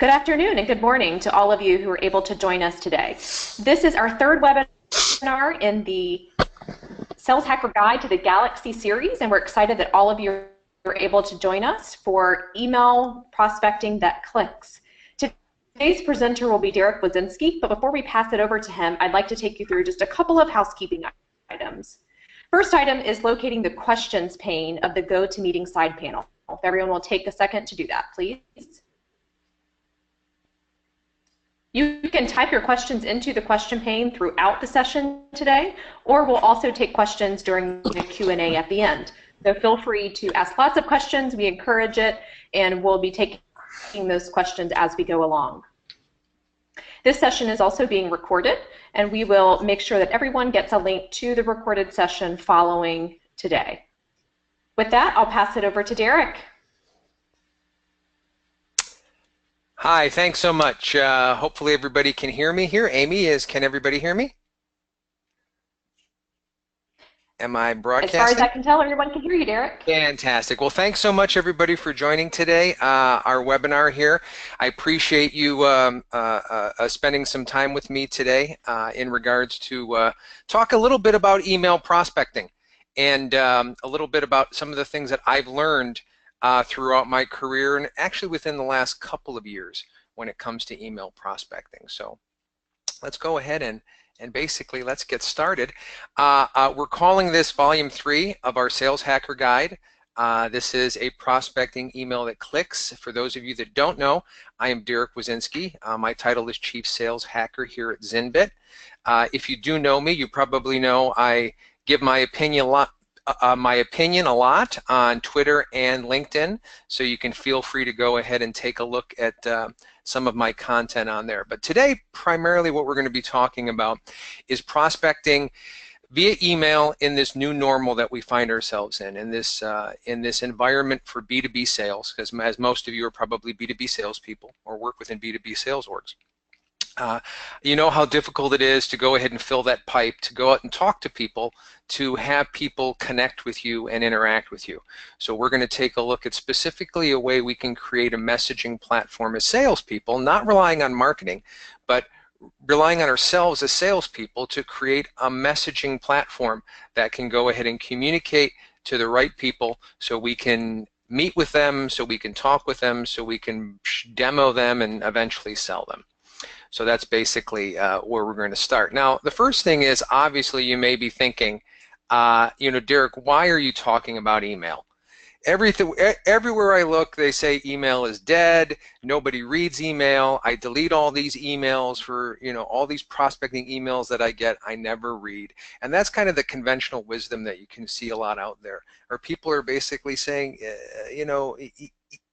Good afternoon and good morning to all of you who are able to join us today. This is our third webinar in the Sales Hacker Guide to the Galaxy series, and we're excited that all of you are able to join us for email prospecting that clicks. Today's presenter will be Derek Wazinski, but before we pass it over to him, I'd like to take you through just a couple of housekeeping items. First item is locating the questions pane of the GoToMeeting side panel. If everyone will take a second to do that, please. You can type your questions into the question pane throughout the session today, or we'll also take questions during the Q&A at the end. So feel free to ask lots of questions. We encourage it, and we'll be taking those questions as we go along. This session is also being recorded, and we will make sure that everyone gets a link to the recorded session following today. With that, I'll pass it over to Derek. Hi, thanks so much. Hopefully everybody can hear me here. Amy, can everybody hear me? Am I broadcasting? As far as I can tell, everyone can hear you, Derek. Fantastic. Well, thanks so much, everybody, for joining today, our webinar here. I appreciate you spending some time with me today in regards to talk a little bit about email prospecting and a little bit about some of the things that I've learned throughout my career and actually within the last couple of years when it comes to email prospecting. So let's go ahead and basically let's get started. We're calling this Volume 3 of our Sales Hacker Guide. This is a prospecting email that clicks. For those of you that don't know, I am Derek Wazinski. My title is Chief Sales Hacker here at ZynBit. If you do know me, you probably know I give my opinion a lot on Twitter and LinkedIn, so you can feel free to go ahead and take a look at some of my content on there. But today, primarily what we're going to be talking about is prospecting via email in this new normal that we find ourselves in this environment for B2B sales, because as most of you are probably B2B salespeople or work within B2B sales orgs. You know how difficult it is to go ahead and fill that pipe, to go out and talk to people, to have people connect with you and interact with you. So we're going to take a look at specifically a way we can create a messaging platform as salespeople, not relying on marketing, but relying on ourselves as salespeople to create a messaging platform that can go ahead and communicate to the right people so we can meet with them, so we can talk with them, so we can demo them and eventually sell them. So that's basically where we're going to start. Now, the first thing is, obviously, you may be thinking, you know, Derek, why are you talking about email? Everywhere I look, they say email is dead. Nobody reads email. I delete all these emails for, you know, all these prospecting emails that I get, I never read. And that's kind of the conventional wisdom that you can see a lot out there. Or people are basically saying, you know,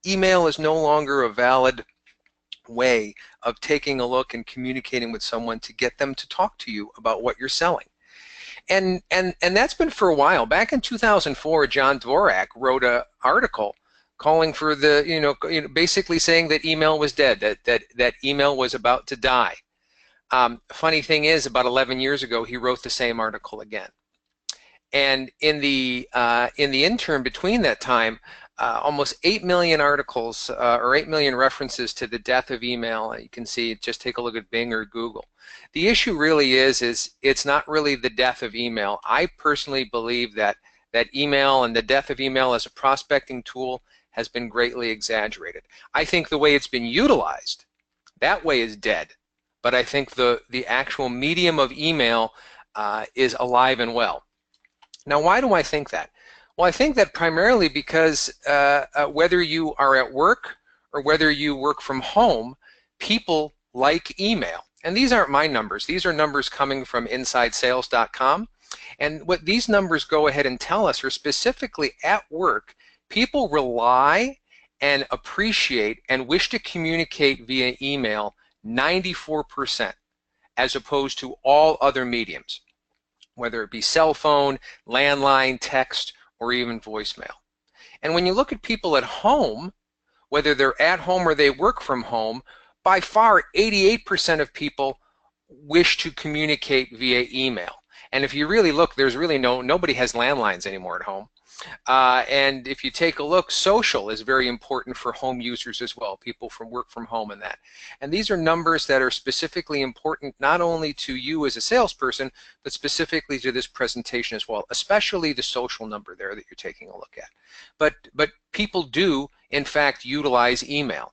email is no longer a valid way of taking a look and communicating with someone to get them to talk to you about what you're selling. And that's been for a while. Back in 2004, John Dvorak wrote an article calling for the, you know, basically saying that email was dead, that email was about to die. Funny thing is, about 11 years ago, he wrote the same article again. And in the interim between that time, almost 8 million articles or 8 million references to the death of email. You can see, just take a look at Bing or Google. The issue really is it's not really the death of email. I personally believe that email and the death of email as a prospecting tool has been greatly exaggerated. I think the way it's been utilized, that way is dead. But I think the actual medium of email is alive and well. Now, why do I think that? Well, I think that primarily because whether you are at work or whether you work from home, people like email. And these aren't my numbers. These are numbers coming from InsideSales.com. And what these numbers go ahead and tell us are specifically at work, people rely and appreciate and wish to communicate via email 94%, as opposed to all other mediums, whether it be cell phone, landline, text, or even voicemail. And when you look at people at home, whether they're at home or they work from home, by far 88% of people wish to communicate via email. And if you really look, there's really nobody has landlines anymore at home. And if you take a look, social is very important for home users as well, people from work from home and that. And these are numbers that are specifically important not only to you as a salesperson, but specifically to this presentation as well, especially the social number there that you're taking a look at. But people do, in fact, utilize email.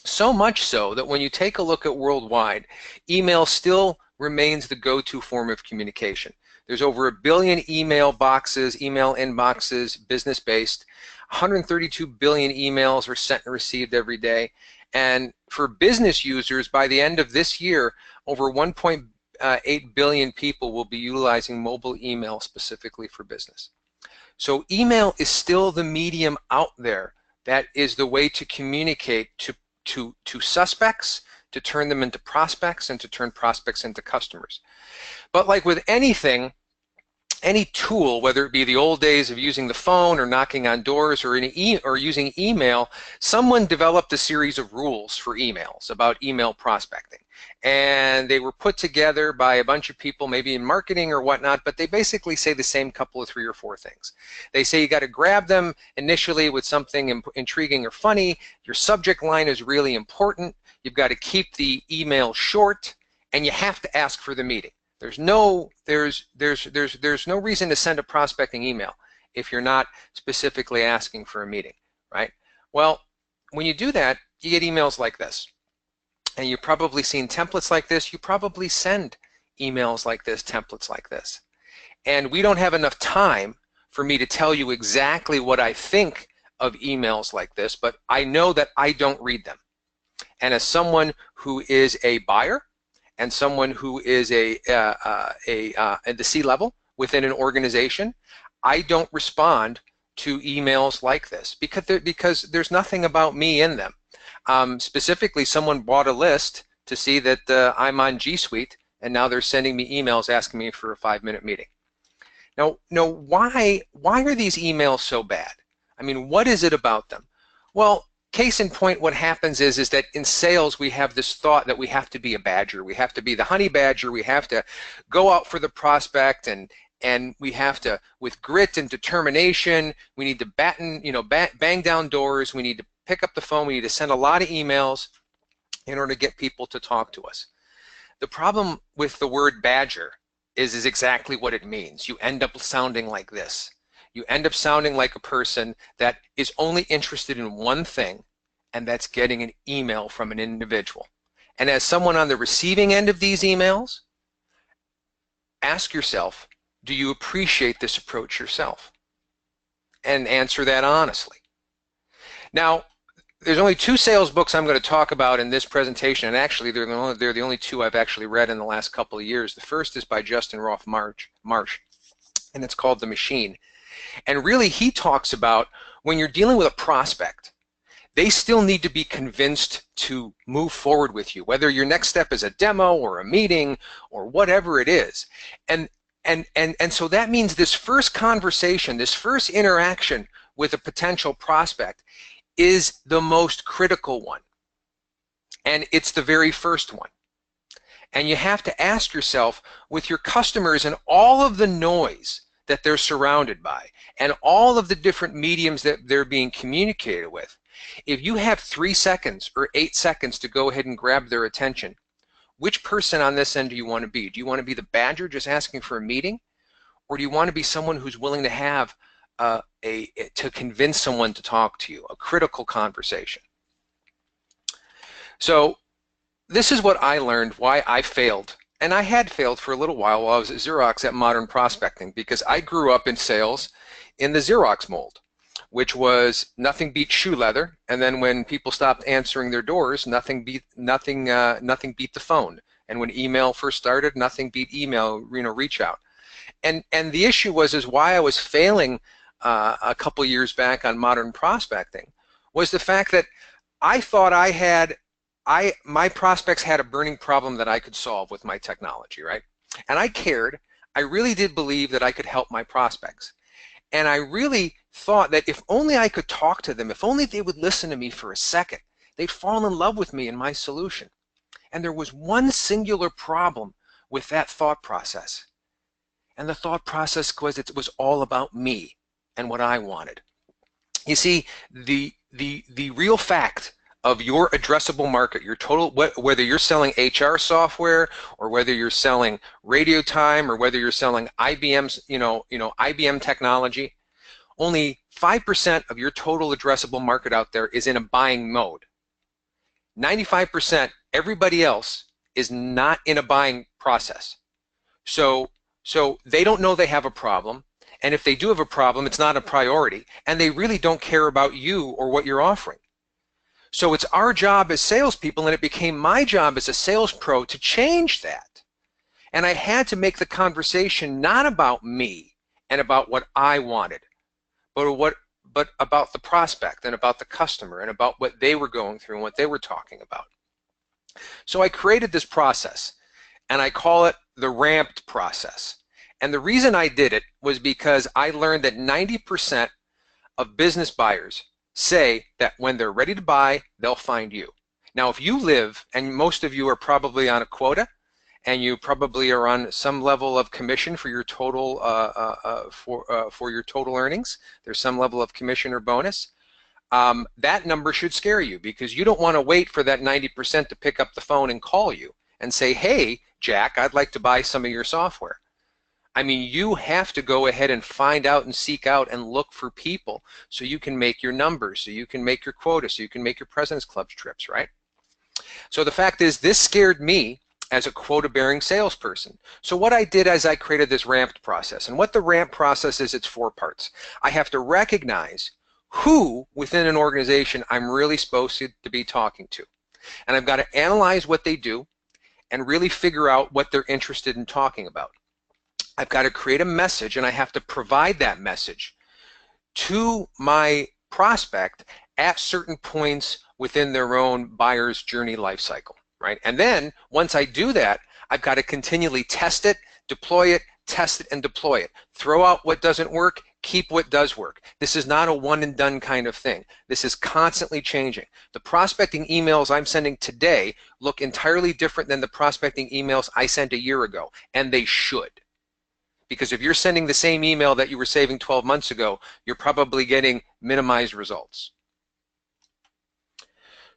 So much so that when you take a look at worldwide, email still remains the go-to form of communication. There's over 1 billion email boxes, email inboxes, business-based. 132 billion emails are sent and received every day. And for business users, by the end of this year, over 1.8 billion people will be utilizing mobile email specifically for business. So email is still the medium out there that is the way to communicate to suspects, to turn them into prospects, and to turn prospects into customers. But like with anything, any tool, whether it be the old days of using the phone or knocking on doors or using email, someone developed a series of rules for emails about email prospecting. And they were put together by a bunch of people, maybe in marketing or whatnot, but they basically say the same couple of 3 or 4 things. They say you got to grab them initially with something intriguing or funny. Your subject line is really important. You've got to keep the email short, and you have to ask for the meeting. There's no reason to send a prospecting email if you're not specifically asking for a meeting, right? Well, when you do that, you get emails like this. And you've probably seen templates like this. You probably send emails like this, templates like this. And we don't have enough time for me to tell you exactly what I think of emails like this, but I know that I don't read them. And as someone who is a buyer, and someone who is at the C-level within an organization, I don't respond to emails like this because there's nothing about me in them. Specifically, someone bought a list to see that I'm on G Suite, and now they're sending me emails asking me for a 5-minute meeting. Now, why are these emails so bad? I mean, what is it about them? Well, case in point, what happens is that in sales we have this thought that we have to be a badger. We have to be the honey badger. We have to go out for the prospect, and we have to, with grit and determination, we need to bang down doors. We need to pick up the phone. We need to send a lot of emails in order to get people to talk to us. The problem with the word badger is exactly what it means. You end up sounding like this. You end up sounding like a person that is only interested in one thing, and that's getting an email from an individual. And as someone on the receiving end of these emails, ask yourself, do you appreciate this approach yourself? And answer that honestly. Now, there's only 2 sales books I'm going to talk about in this presentation, and actually they're the only 2 I've actually read in the last couple of years. The first is by Justin Roth Marsh, and it's called The Machine. And really, he talks about when you're dealing with a prospect, they still need to be convinced to move forward with you, whether your next step is a demo or a meeting or whatever it is. And so that means this first conversation, this first interaction with a potential prospect is the most critical one. And it's the very first one. And you have to ask yourself, with your customers and all of the noise that they're surrounded by, and all of the different mediums that they're being communicated with, if you have 3 seconds or 8 seconds to go ahead and grab their attention, which person on this end do you want to be? Do you want to be the badger just asking for a meeting? Or do you want to be someone who's willing to have to convince someone to talk to you, a critical conversation? So this is what I learned, why I failed. And I had failed for a little while I was at Xerox at Modern Prospecting, because I grew up in sales in the Xerox mold, which was nothing beat shoe leather, and then when people stopped answering their doors, nothing beat the phone. And when email first started, nothing beat email, reach out. And the issue is why I was failing a couple years back on Modern Prospecting was the fact that I thought my prospects had a burning problem that I could solve with my technology, right? And I cared. I really did believe that I could help my prospects. And I really thought that if only I could talk to them, if only they would listen to me for a second, they'd fall in love with me and my solution. And there was one singular problem with that thought process. And the thought process was it was all about me. and what I wanted. You see, the real fact of your addressable market, your total, whether you're selling HR software or whether you're selling radio time or whether you're selling IBM's, IBM technology, only 5% of your total addressable market out there is in a buying mode. 95%, everybody else is not in a buying process. So they don't know they have a problem, and if they do have a problem, it's not a priority, and they really don't care about you or what you're offering. So it's our job as salespeople, and it became my job as a sales pro to change that. And I had to make the conversation not about me and about what I wanted, but about the prospect and about the customer and about what they were going through and what they were talking about. So I created this process, and I call it the ramped process. And the reason I did it was because I learned that 90% of business buyers say that when they're ready to buy, they'll find you. Now, if you live, and most of you are probably on a quota, and you probably are on some level of commission for your total for your total earnings. There's some level of commission or bonus. That number should scare you, because you don't want to wait for that 90% to pick up the phone and call you and say, hey, Jack, I'd like to buy some of your software. I mean, you have to go ahead and find out and seek out and look for people so you can make your numbers, so you can make your quota, so you can make your President's Club trips, right? So the fact is, this scared me as a quota-bearing salesperson. So what I did is I created this ramped process. And what the ramp process is, it's 4 parts. I have to recognize who within an organization I'm really supposed to be talking to. And I've got to analyze what they do and really figure out what they're interested in talking about. I've got to create a message, and I have to provide that message to my prospect at certain points within their own buyer's journey life cycle. Right? And then once I do that, I've got to continually test it, deploy it, test it, and deploy it. Throw out what doesn't work, keep what does work. This is not a one and done kind of thing. This is constantly changing. The prospecting emails I'm sending today look entirely different than the prospecting emails I sent a year ago, and they should. Because if you're sending the same email that you were saving 12 months ago, you're probably getting minimized results.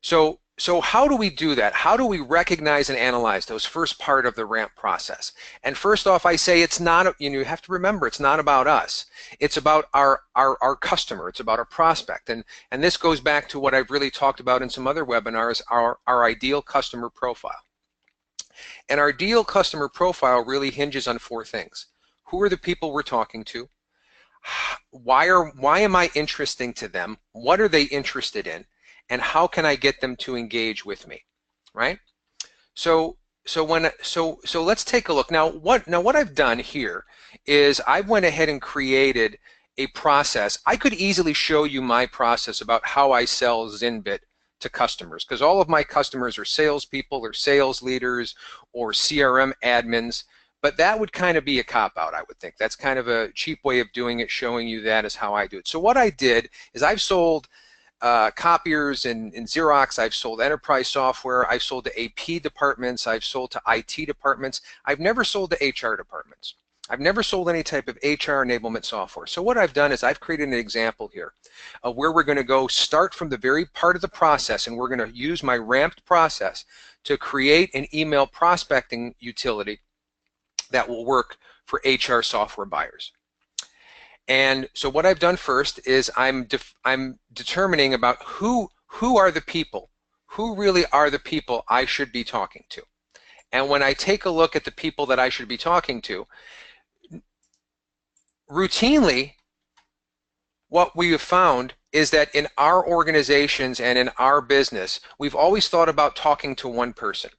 So how do we do that? How do we recognize and analyze those first part of the ramp process? And first off, I say it's not, you have to remember, it's not about us. It's about our customer. It's about our prospect. And this goes back to what I've really talked about in some other webinars, our ideal customer profile. And our ideal customer profile really hinges on 4 things. Who are the people we're talking to? Why am I interesting to them? What are they interested in? And how can I get them to engage with me, right? So let's take a look. Now what I've done here is I went ahead and created a process. I could easily show you my process about how I sell ZynBit to customers, because all of my customers are salespeople or sales leaders or CRM admins, but that would kind of be a cop-out, I would think. That's kind of a cheap way of doing it, showing you that is how I do it. So what I did is I've sold copiers in Xerox, I've sold enterprise software, I've sold to AP departments, I've sold to IT departments. I've never sold to HR departments. I've never sold any type of HR enablement software. So what I've done is I've created an example here of where we're going to go start from the very part of the process, and we're going to use my ramped process to create an email prospecting utility that will work for HR software buyers. And so what I've done first is I'm determining about who are the people, who really are the people I should be talking to. And when I take a look at the people that I should be talking to, routinely what we have found is that in our organizations and in our business, we've always thought about talking to one person.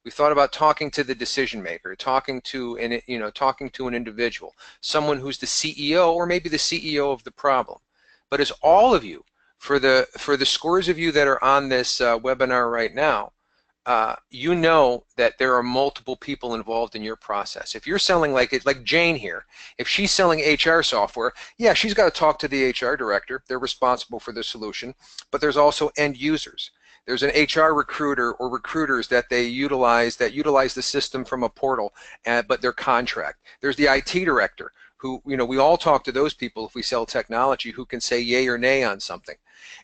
We thought about talking to the decision maker, talking to an individual, someone who's the CEO or maybe the CEO of the problem. But as all of you, for the scores of you that are on this webinar right now, you know that there are multiple people involved in your process. If you're selling like Jane here, if she's selling HR software, yeah, she's got to talk to the HR director. They're responsible for the solution, but there's also end users. There's an HR recruiter or recruiters that they utilize the system from a portal, but they're contract. There's the IT director who, we all talk to those people if we sell technology who can say yay or nay on something.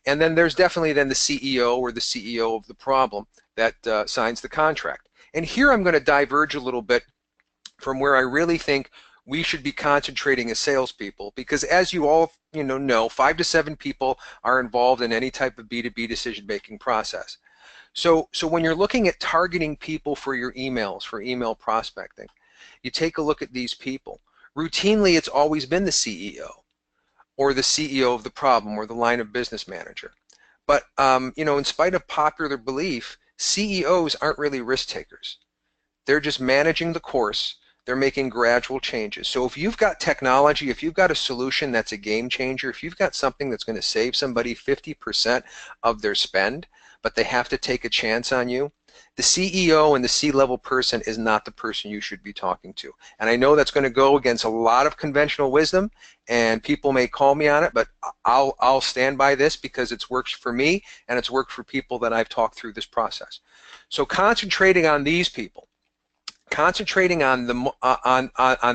And then there's definitely then the CEO or the CEO of the problem that signs the contract. And here I'm going to diverge a little bit from where I really think we should be concentrating as salespeople, because as you all know, 5 to 7 people are involved in any type of B2B decision-making process. So when you're looking at targeting people for your emails, for email prospecting, you take a look at these people. Routinely, it's always been the CEO or the CEO of the problem or the line of business manager. But in spite of popular belief, CEOs aren't really risk takers. They're just managing the course. They're making gradual changes. So if you've got technology, if you've got a solution that's a game changer, if you've got something that's going to save somebody 50% of their spend, but they have to take a chance on you, the CEO and the C-level person is not the person you should be talking to. And I know that's going to go against a lot of conventional wisdom, and people may call me on it, but I'll stand by this because it's worked for me and it's worked for people that I've talked through this process. So concentrating on these people, concentrating on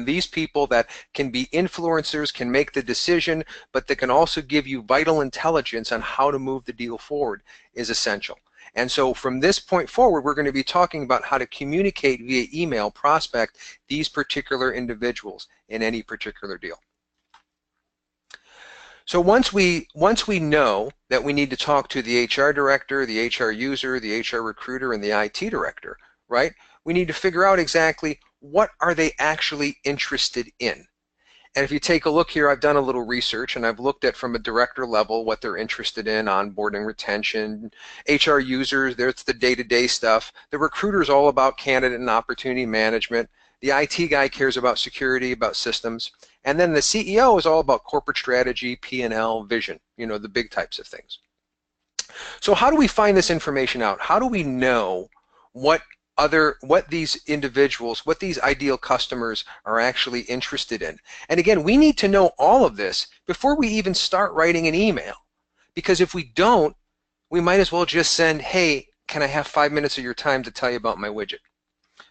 these people that can be influencers, can make the decision, but that can also give you vital intelligence on how to move the deal forward is essential. And so from this point forward, we're going to be talking about how to communicate via email, prospect these particular individuals in any particular deal. So once we know that we need to talk to the HR director, the HR user, the HR recruiter, and the IT director, right? We need to figure out exactly what are they actually interested in. And if you take a look here, I've done a little research and I've looked at from a director level what they're interested in, onboarding, retention, HR users, there's the day-to-day stuff. The recruiter's all about candidate and opportunity management. The IT guy cares about security, about systems. And then the CEO is all about corporate strategy, P&L, vision, the big types of things. So how do we find this information out? How do we know what these individuals, what these ideal customers are actually interested in? And again, we need to know all of this before we even start writing an email, because if we don't, we might as well just send, hey, can I have 5 minutes of your time to tell you about my widget?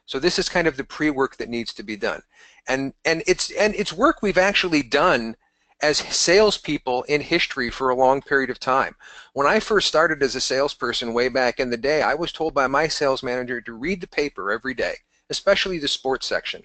So this is kind of the pre-work that needs to be done, and it's work we've actually done as salespeople in history for a long period of time. When I first started as a salesperson way back in the day, I was told by my sales manager to read the paper every day, especially the sports section.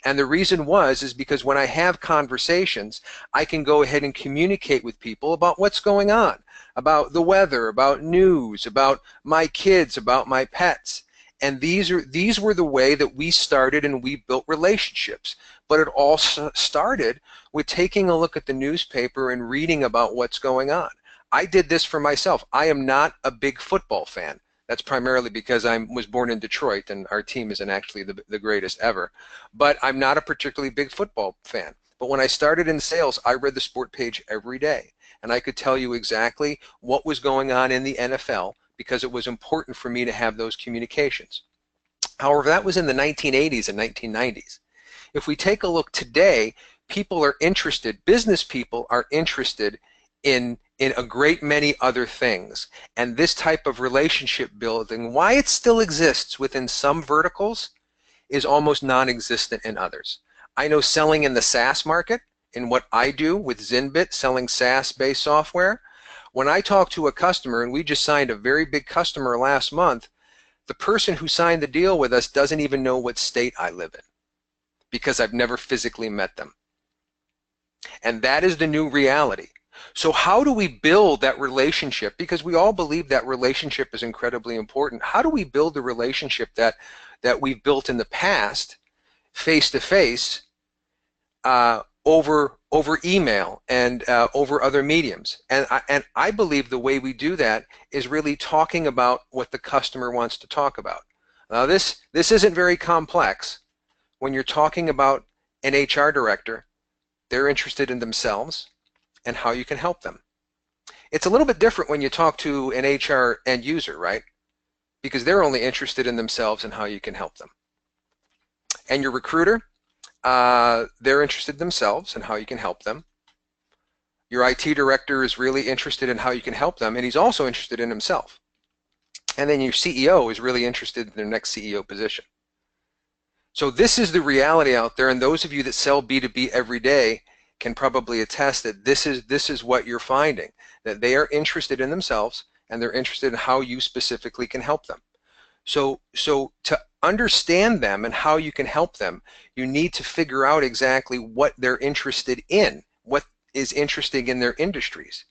And the reason is because when I have conversations, I can go ahead and communicate with people about what's going on, about the weather, about news, about my kids, about my pets. And these were the way that we started and we built relationships. But it all started with taking a look at the newspaper and reading about what's going on. I did this for myself. I am not a big football fan. That's primarily because I was born in Detroit and our team isn't actually the greatest ever. But I'm not a particularly big football fan. But when I started in sales, I read the sport page every day. And I could tell you exactly what was going on in the NFL because it was important for me to have those communications. However, that was in the 1980s and 1990s. If we take a look today, people are interested, business people are interested in a great many other things. And this type of relationship building, why it still exists within some verticals, is almost non-existent in others. I know selling in the SaaS market, in what I do with ZynBit, selling SaaS-based software, when I talk to a customer, and we just signed a very big customer last month, the person who signed the deal with us doesn't even know what state I live in because I've never physically met them. And that is the new reality. So how do we build that relationship? Because we all believe that relationship is incredibly important. How do we build the relationship that we've built in the past, face-to-face, over email and over other mediums? And I believe the way we do that is really talking about what the customer wants to talk about. Now this isn't very complex. When you're talking about an HR director, they're interested in themselves and how you can help them. It's a little bit different when you talk to an HR end user, right? Because they're only interested in themselves and how you can help them. And your recruiter, they're interested in themselves and how you can help them. Your IT director is really interested in how you can help them, and he's also interested in himself. And then your CEO is really interested in their next CEO position. So this is the reality out there, and those of you that sell B2B every day can probably attest that this is what you're finding, that they are interested in themselves and they're interested in how you specifically can help them. So to understand them and how you can help them, you need to figure out exactly what they're interested in, what is interesting in their industries.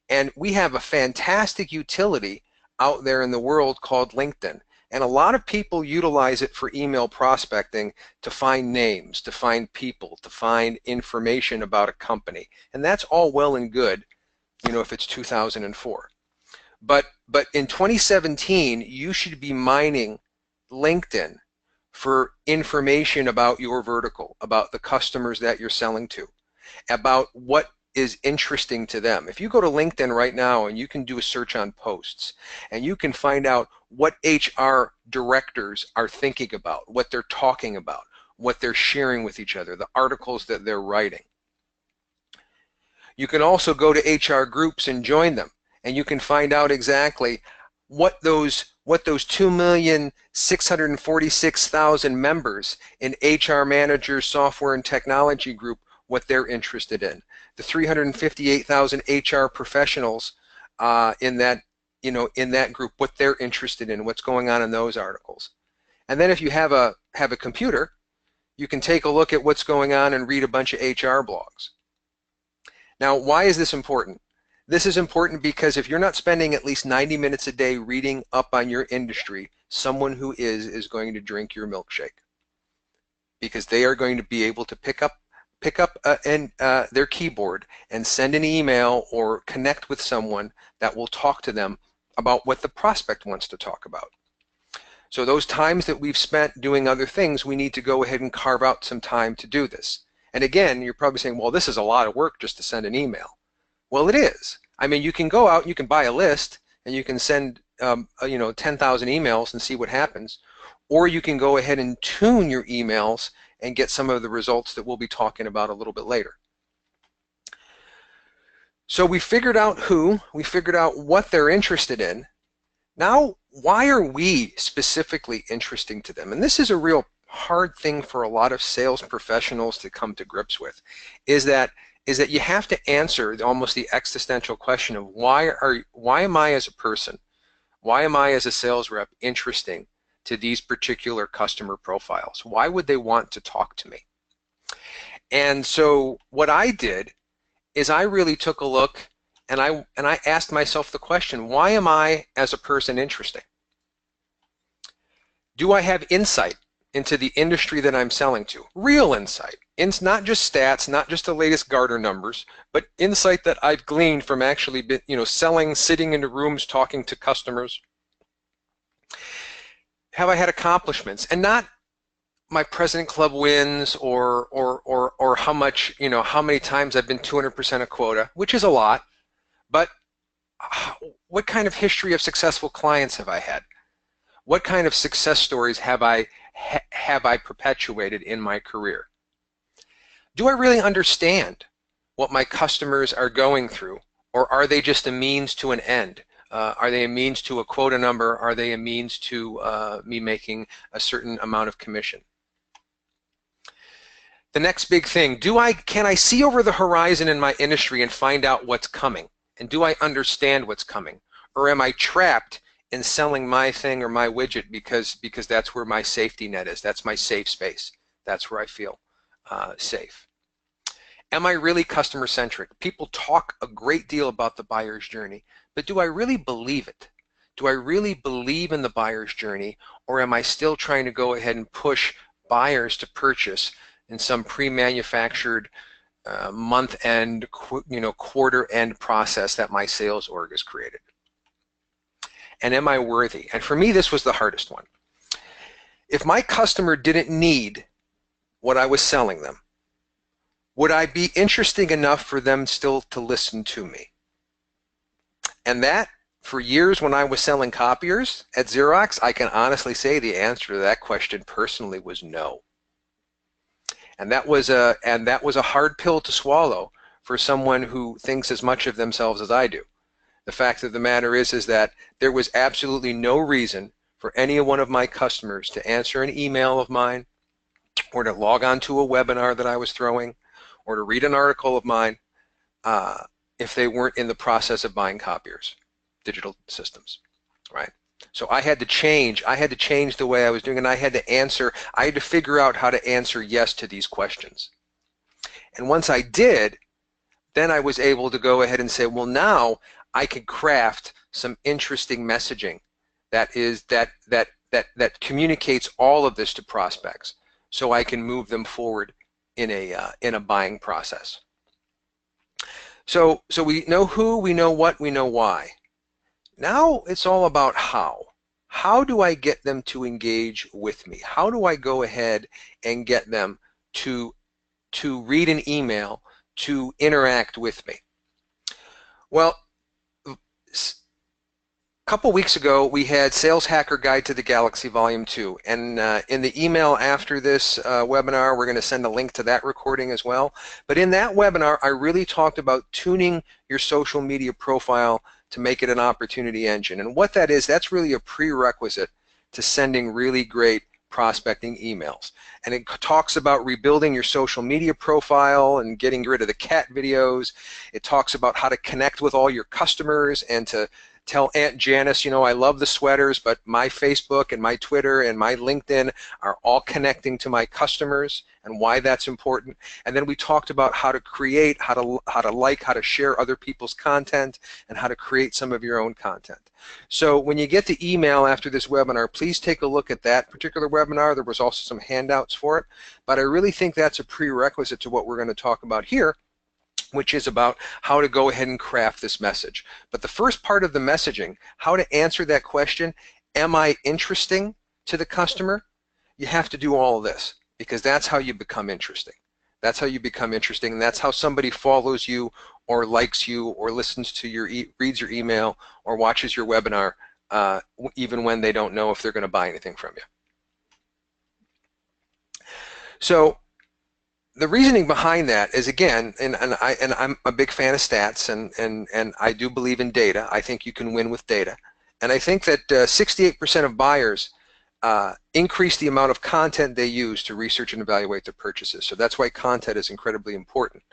And we have a fantastic utility out there in the world called LinkedIn. And a lot of people utilize it for email prospecting to find names, to find people, to find information about a company. And that's all well and good, you know, if it's 2004. But in 2017, you should be mining LinkedIn for information about your vertical, about the customers that you're selling to, about what is interesting to them. If you go to LinkedIn right now and you can do a search on posts and you can find out what HR directors are thinking about, what they're talking about, what they're sharing with each other, the articles that they're writing. You can also go to HR groups and join them, and you can find out exactly what those 2,646,000 members in HR Managers Software and Technology Group, what they're interested in. The 358,000 HR professionals in that group, what they're interested in, what's going on in those articles. And then if you have a computer, you can take a look at what's going on and read a bunch of HR blogs. Now, why is this important? This is important because if you're not spending at least 90 minutes a day reading up on your industry, someone who is going to drink your milkshake, because they are going to be able to pick up their keyboard and send an email or connect with someone that will talk to them about what the prospect wants to talk about. So those times that we've spent doing other things, we need to go ahead and carve out some time to do this. And again, you're probably saying, well, this is a lot of work just to send an email. Well, it is. I mean, you can go out, you can buy a list, and you can send 10,000 emails and see what happens. Or you can go ahead and tune your emails and get some of the results that we'll be talking about a little bit later. So we figured out who, we figured out what they're interested in. Now, why are we specifically interesting to them? And this is a real hard thing for a lot of sales professionals to come to grips with, is that you have to answer almost the existential question of why am I as a person, why am I as a sales rep interesting to these particular customer profiles? Why would they want to talk to me? And so what I did is I really took a look and I asked myself the question, why am I as a person interesting? Do I have insight into the industry that I'm selling to? Real insight. It's not just stats, not just the latest Gartner numbers, but insight that I've gleaned from actually selling, sitting in the rooms, talking to customers. Have I had accomplishments? And not my President Club wins or how much, how many times I've been 200% of quota, which is a lot, but what kind of history of successful clients have I had? What kind of success stories have I perpetuated in my career? Do I really understand what my customers are going through, or are they just a means to an end? Are they a means to a quota number? Are they a means to me making a certain amount of commission? The next big thing, can I see over the horizon in my industry and find out what's coming? And do I understand what's coming? Or am I trapped in selling my thing or my widget because that's where my safety net is? That's my safe space. That's where I feel safe. Am I really customer centric? People talk a great deal about the buyer's journey, but do I really believe it? Do I really believe in the buyer's journey, or am I still trying to go ahead and push buyers to purchase in some pre-manufactured month-end, quarter-end process that my sales org has created? And am I worthy? And for me, this was the hardest one. If my customer didn't need what I was selling them, would I be interesting enough for them still to listen to me? And that, for years when I was selling copiers at Xerox, I can honestly say the answer to that question personally was no. And that was a hard pill to swallow for someone who thinks as much of themselves as I do. The fact of the matter is that there was absolutely no reason for any one of my customers to answer an email of mine, or to log on to a webinar that I was throwing, or to read an article of mine, if they weren't in the process of buying copiers, digital systems, right? So I had to change the way I was doing, and I had to figure out how to answer yes to these questions. And once I did, then I was able to go ahead and say, well, now I can craft some interesting messaging that communicates all of this to prospects, so I can move them forward in a buying process. So we know who, we know what, we know why. Now it's all about how. How do I get them to engage with me? How do I go ahead and get them to read an email, to interact with me? Well, a couple weeks ago we had Sales Hacker Guide to the Galaxy Volume 2, and in the email after this webinar we're going to send a link to that recording as well. But in that webinar I really talked about tuning your social media profile to make it an opportunity engine. And what that is, that's really a prerequisite to sending really great prospecting emails. And it talks about rebuilding your social media profile and getting rid of the cat videos. It talks about how to connect with all your customers and to tell Aunt Janice, you know, I love the sweaters, but my Facebook and my Twitter and my LinkedIn are all connecting to my customers, and why that's important. And then we talked about how to create, how to share other people's content, and how to create some of your own content. So when you get the email after this webinar, please take a look at that particular webinar. There was also some handouts for it, but I really think that's a prerequisite to what we're going to talk about here, which is about how to go ahead and craft this message. But the first part of the messaging, how to answer that question, am I interesting to the customer? You have to do all of this, because that's how you become interesting. That's how you become interesting, and that's how somebody follows you or likes you or listens to your, reads your email or watches your webinar, even when they don't know if they're going to buy anything from you. So the reasoning behind that is, again, and I'm a big fan of stats, and I do believe in data. I think you can win with data. And I think that 68% of buyers increase the amount of content they use to research and evaluate their purchases. So that's why content is incredibly important.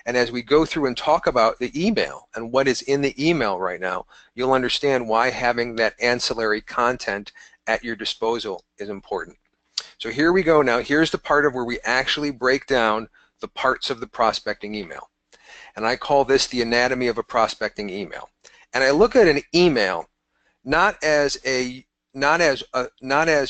And as we go through and talk about the email and what is in the email right now, you'll understand why having that ancillary content at your disposal is important. So here we go now. Here's the part of where we actually break down the parts of the prospecting email. And I call this the anatomy of a prospecting email. And I look at an email not as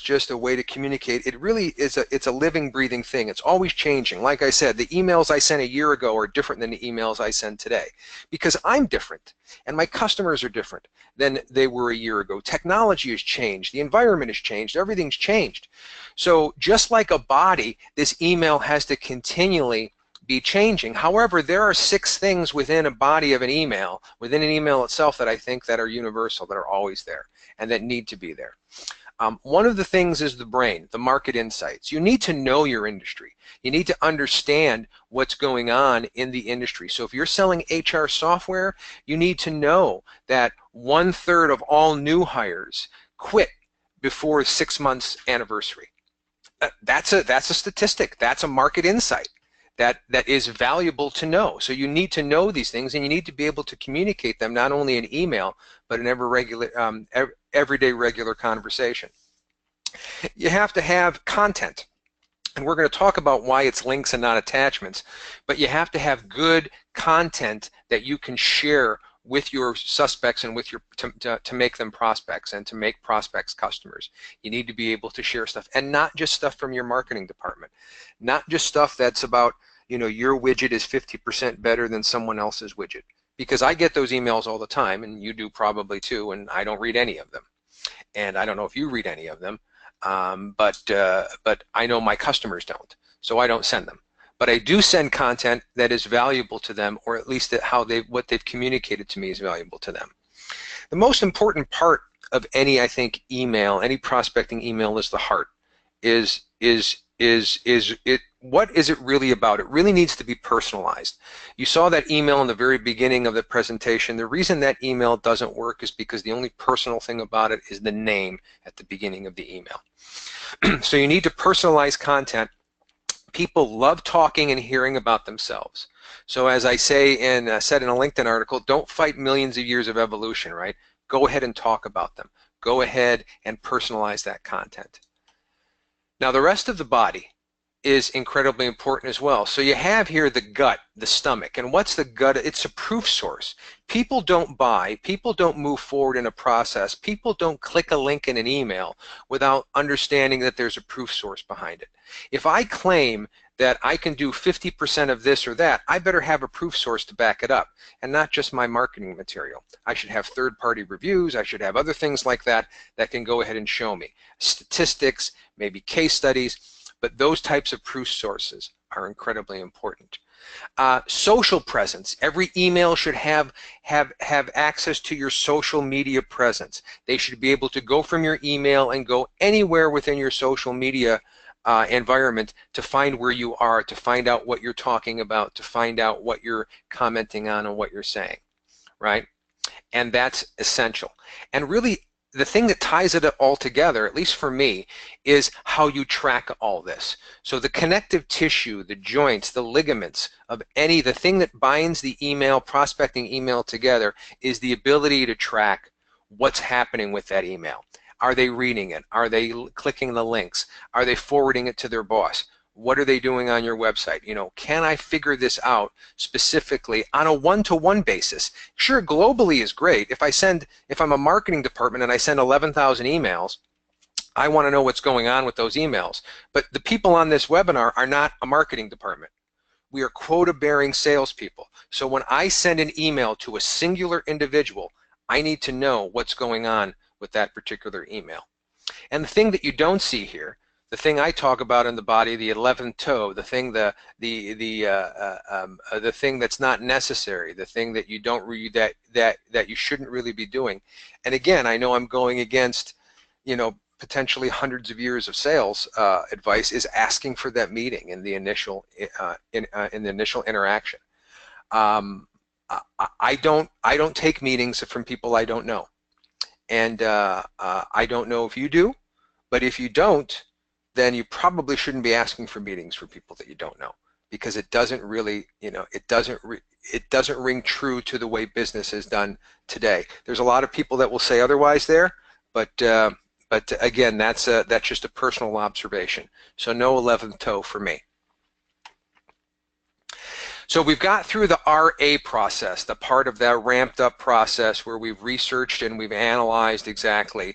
just a way to communicate. It really is it's a living, breathing thing. It's always changing. Like I said, the emails I sent a year ago are different than the emails I send today, because I'm different and my customers are different than they were a year ago. Technology has changed. The environment has changed. Everything's changed. So just like a body, this email has to continually be changing. However, there are 6 things within a body of an email, within an email itself, that I think that are universal, that are always there, and that need to be there. One of the things is the brain, the market insights. You need to know your industry. You need to understand what's going on in the industry. So if you're selling HR software, you need to know that 1/3 of all new hires quit before 6 months anniversary. That's a statistic. That's a market insight that is valuable to know. So you need to know these things, and you need to be able to communicate them not only in email, but in everyday regular conversation. You have to have content, and we're going to talk about why it's links and not attachments, but you have to have good content that you can share with your suspects and with your to make them prospects and to make prospects customers. You need to be able to share stuff, and not just stuff from your marketing department, not just stuff that's about, you know, your widget is 50% better than someone else's widget, because I get those emails all the time, and you do probably too, and I don't read any of them, and I don't know if you read any of them, but I know my customers don't, so I don't send them. But I do send content that is valuable to them, or at least that what they've communicated to me is valuable to them. The most important part of any, I think, email, any prospecting email, is the heart. What is it really about? It really needs to be personalized. You saw that email in the very beginning of the presentation. The reason that email doesn't work is because the only personal thing about it is the name at the beginning of the email. So you need to personalize content People love talking and hearing about themselves. So as I say said in a LinkedIn article, don't fight millions of years of evolution, right? Go ahead and talk about them. Go ahead and personalize that content. Now the rest of the body is incredibly important as well. So you have here the gut, the stomach. And what's the gut? It's a proof source. People don't buy, people don't move forward in a process, people don't click a link in an email without understanding that there's a proof source behind it. If I claim that I can do 50% of this or that, I better have a proof source to back it up, and not just my marketing material. I should have third-party reviews, I should have other things like that that can go ahead and show me. Statistics, maybe case studies, but those types of proof sources are incredibly important. Social presence. Every email should have access to your social media presence. They should be able to go from your email and go anywhere within your social media environment to find where you are, to find out what you're talking about, to find out what you're commenting on and what you're saying, right? And that's essential. And really, the thing that ties it all together, at least for me, is how you track all this. So the connective tissue, the joints, the ligaments of the thing that binds the email, prospecting email together is the ability to track what's happening with that email. Are they reading it? Are they clicking the links? Are they forwarding it to their boss? What are they doing on your website? You know, can I figure this out specifically on a one-to-one basis? Sure, globally is great. If I'm a marketing department and I send 11,000 emails, I want to know what's going on with those emails. But the people on this webinar are not a marketing department. We are quota-bearing salespeople. So when I send an email to a singular individual, I need to know what's going on with that particular email. And the thing that you don't see here, the thing I talk about in the body, the 11th toe, the thing the thing that's not necessary, the thing that you don't read that you shouldn't really be doing. And again, I know I'm going against, you know, potentially hundreds of years of sales advice, is asking for that meeting in the initial in the initial interaction. I don't take meetings from people I don't know, and I don't know if you do, but if you don't, then you probably shouldn't be asking for meetings for people that you don't know, because it doesn't really, you know, it doesn't ring true to the way business is done today. There's a lot of people that will say otherwise there, but again, that's just a personal observation. So no 11th toe for me. So we've got through the RA process, the part of that ramped up process where we've researched and we've analyzed exactly.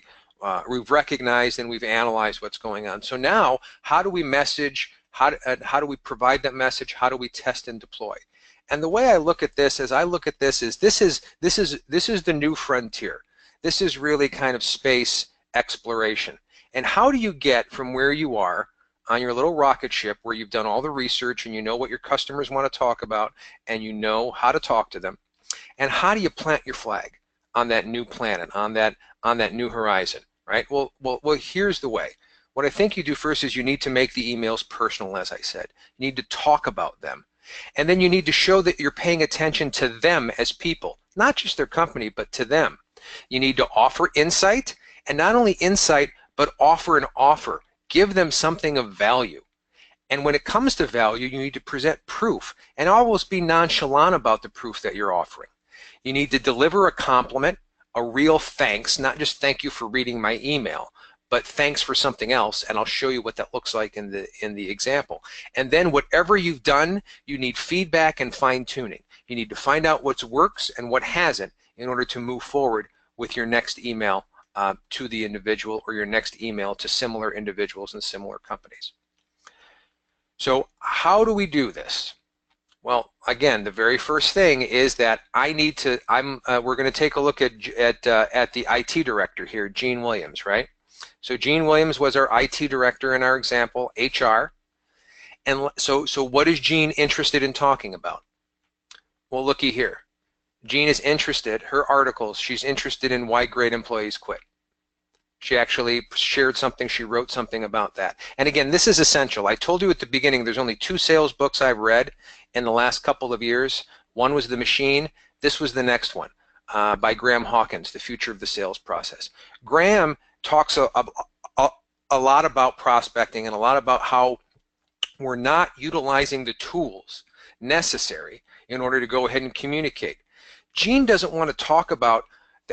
We've recognized and we've analyzed what's going on. So now, how do we message? How do we provide that message? How do we test and deploy? And the way I look at this, is this is the new frontier. This is really kind of space exploration. And how do you get from where you are on your little rocket ship, where you've done all the research and you know what your customers want to talk about and you know how to talk to them, and how do you plant your flag on that new planet, on that new horizon, right? Well, here's the way. What I think you do first is you need to make the emails personal, as I said. You need to talk about them. And then you need to show that you're paying attention to them as people, not just their company, but to them. You need to offer insight, and not only insight, but offer an offer. Give them something of value. And when it comes to value, you need to present proof, and always be nonchalant about the proof that you're offering. You need to deliver a compliment, a real thanks, not just thank you for reading my email, but thanks for something else, and I'll show you what that looks like in the example. And then whatever you've done, you need feedback and fine-tuning. You need to find out what works and what hasn't in order to move forward with your next email to the individual, or your next email to similar individuals and similar companies. So how do we do this? Well, again, the very first thing is that we're going to take a look at the IT director here, Gene Williams, right? So Gene Williams was our IT director in our example, HR. And so what is Gene interested in talking about? Well, looky here. Gene is interested, her articles, she's interested in why great employees quit. She actually shared something, she wrote something about that. And again, this is essential. I told you at the beginning there's only 2 sales books I've read in the last couple of years. One was The Machine, this was the next one by Graham Hawkins, The Future of the Sales Process. Graham talks a lot about prospecting and a lot about how We're not utilizing the tools necessary in order to go ahead and communicate. Jean doesn't want to talk about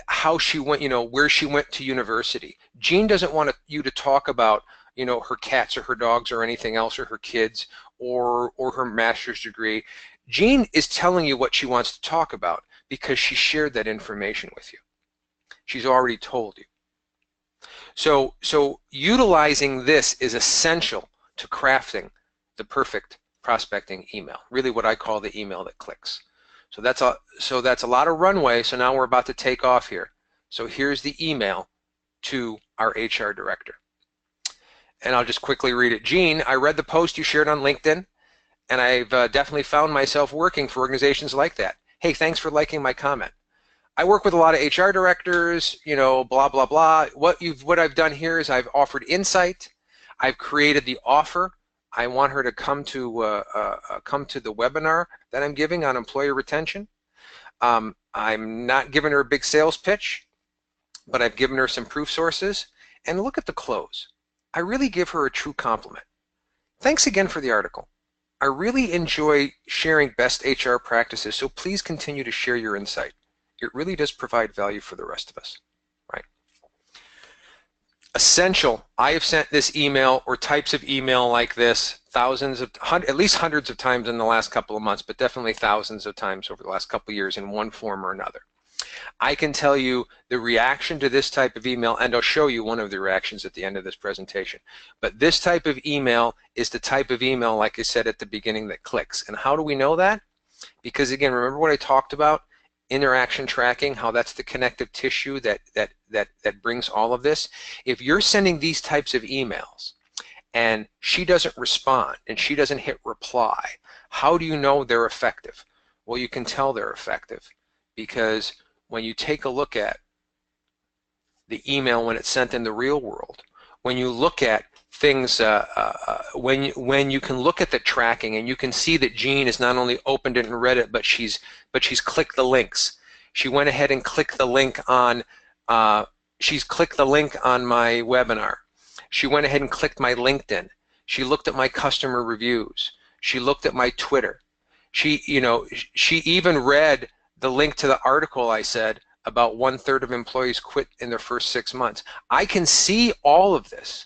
how she went, where she went to university. Jean doesn't want you to talk about, her cats or her dogs or anything else, or her kids, or her master's degree. Jean is telling you what she wants to talk about because she shared that information with you. She's already told you. So utilizing this is essential to crafting the perfect prospecting email, really what I call the email that clicks. So that's a lot of runway. So now we're about to take off here. So here's the email to our HR director. And I'll just quickly read it. Jean, I read the post you shared on LinkedIn, and I've definitely found myself working for organizations like that. Hey, thanks for liking my comment. I work with a lot of HR directors, blah, blah, blah. What I've done here is I've offered insight. I've created the offer. I want her to come to the webinar that I'm giving on employee retention. I'm not giving her a big sales pitch, but I've given her some proof sources. And look at the close. I really give her a true compliment. Thanks again for the article. I really enjoy sharing best HR practices, so please continue to share your insight. It really does provide value for the rest of us, right? Essential. I have sent this email or types of email like this at least hundreds of times in the last couple of months, but definitely thousands of times over the last couple of years in one form or another. I can tell you the reaction to this type of email, and I'll show you one of the reactions at the end of this presentation. But this type of email is the type of email, like I said at the beginning, that clicks. And how do we know that? Because again, remember what I talked about? Interaction tracking, how that's the connective tissue that brings all of this. If you're sending these types of emails and she doesn't respond and she doesn't hit reply, how do you know they're effective? Well, you can tell they're effective because when you take a look at the email when it's sent in the real world, when you look at things, when you can look at the tracking and you can see that Jean has not only opened it and read it, but she's clicked the links. She went ahead and clicked the link on my webinar. She went ahead and clicked my LinkedIn. She looked at my customer reviews. She looked at my Twitter. She even read the link to the article I said about 1/3 of employees quit in their first 6 months. I can see all of this.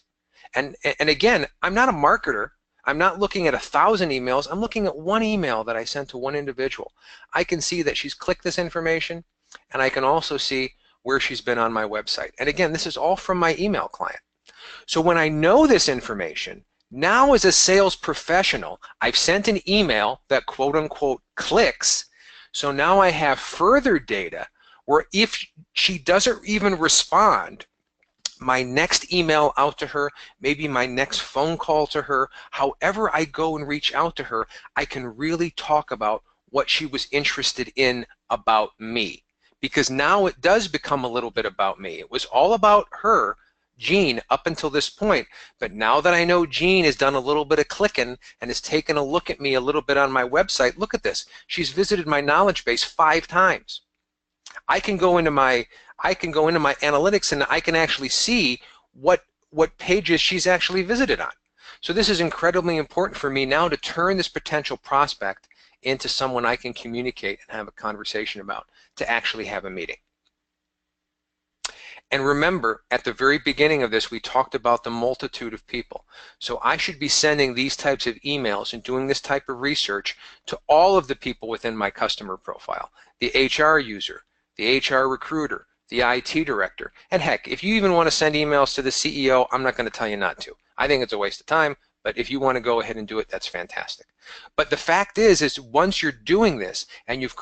And again, I'm not a marketer. I'm not looking at 1,000 emails. I'm looking at one email that I sent to one individual. I can see that she's clicked this information, and I can also see where she's been on my website. And again, this is all from my email client. So when I know this information, now as a sales professional, I've sent an email that quote unquote clicks. So now I have further data where if she doesn't even respond, my next email out to her, maybe my next phone call to her, however I go and reach out to her, I can really talk about what she was interested in about me. Because now it does become a little bit about me. It was all about her, Jean, up until this point. But now that I know Jean has done a little bit of clicking and has taken a look at me a little bit on my website, look at this. She's visited my knowledge base 5 times. I can go into my analytics and I can actually see what pages she's actually visited on. So this is incredibly important for me now to turn this potential prospect into someone I can communicate and have a conversation about, to actually have a meeting. And remember, at the very beginning of this, we talked about the multitude of people. So I should be sending these types of emails and doing this type of research to all of the people within my customer profile, the HR user, the HR recruiter, the IT director, and heck, if you even want to send emails to the CEO, I'm not going to tell you not to. I think it's a waste of time, but if you want to go ahead and do it, that's fantastic. But the fact is once you're doing this and you've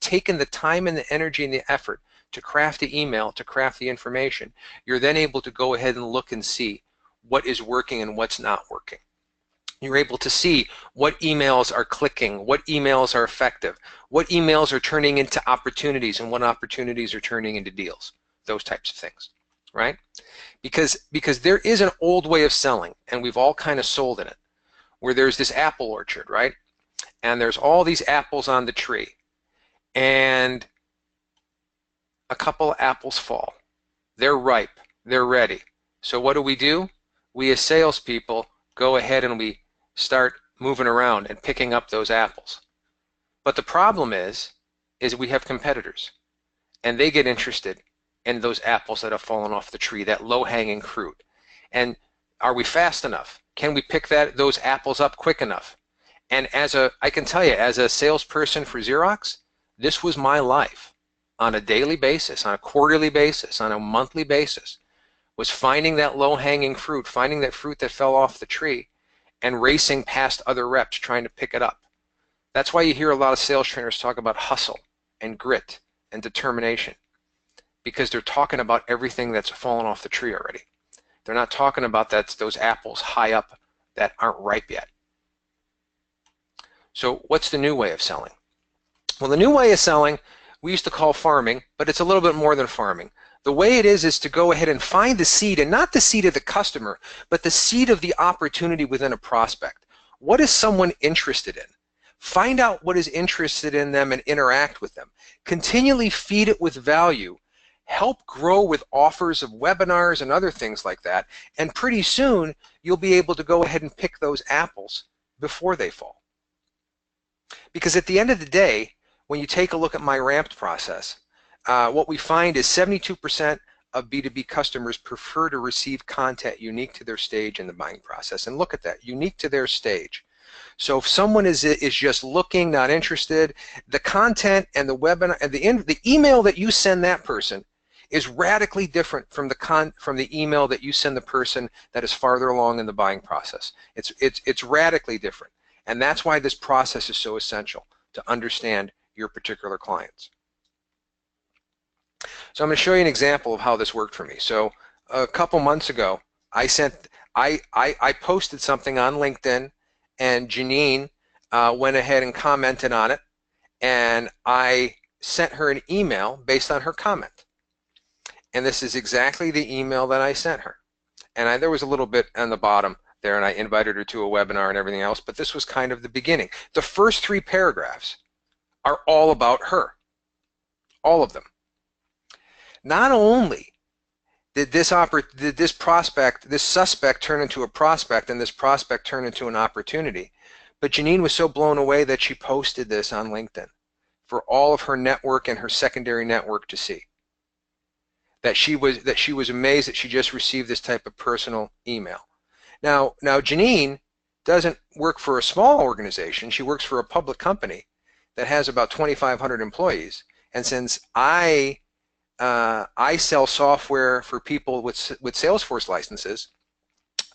taken the time and the energy and the effort to craft the email, to craft the information, you're then able to go ahead and look and see what is working and what's not working. You're able to see what emails are clicking, what emails are effective, what emails are turning into opportunities, and what opportunities are turning into deals, those types of things, right? Because there is an old way of selling, and we've all kind of sold in it, where there's this apple orchard, right? And there's all these apples on the tree, and a couple apples fall. They're ripe, they're ready. So what do? We as salespeople go ahead and we start moving around and picking up those apples. But the problem is we have competitors, and they get interested in those apples that have fallen off the tree, that low-hanging fruit. And are we fast enough? Can we pick those apples up quick enough? And I can tell you, as a salesperson for Xerox, this was my life on a daily basis, on a quarterly basis, on a monthly basis, was finding that low-hanging fruit, finding that fruit that fell off the tree, and racing past other reps trying to pick it up. That's why you hear a lot of sales trainers talk about hustle and grit and determination, because they're talking about everything that's fallen off the tree already. They're not talking about those apples high up that aren't ripe yet. So what's the new way of selling? Well, the new way of selling, we used to call farming, but it's a little bit more than farming. The way it is to go ahead and find the seed, and not the seed of the customer, but the seed of the opportunity within a prospect. What is someone interested in? Find out what is interested in them and interact with them. Continually feed it with value. Help grow with offers of webinars and other things like that, and pretty soon you'll be able to go ahead and pick those apples before they fall. Because at the end of the day, when you take a look at my ramped process, what we find is 72% of B2B customers prefer to receive content unique to their stage in the buying process. And look at that, unique to their stage. So if someone is just looking, not interested, the content and the webinar and the email that you send that person is radically different from the email that you send the person that is farther along in the buying process. It's radically different. And that's why this process is so essential, to understand your particular clients. So I'm going to show you an example of how this worked for me. So a couple months ago, I posted something on LinkedIn, and Janine went ahead and commented on it, and I sent her an email based on her comment. And this is exactly the email that I sent her. And there was a little bit on the bottom there, and I invited her to a webinar and everything else, but this was kind of the beginning. The first 3 paragraphs are all about her, all of them. Not only did this suspect turn into a prospect, and this prospect turn into an opportunity, but Janine was so blown away that she posted this on LinkedIn for all of her network and her secondary network to see. That she was amazed that she just received this type of personal email. Now Janine doesn't work for a small organization. She works for a public company that has about 2,500 employees. And since I sell software for people with Salesforce licenses,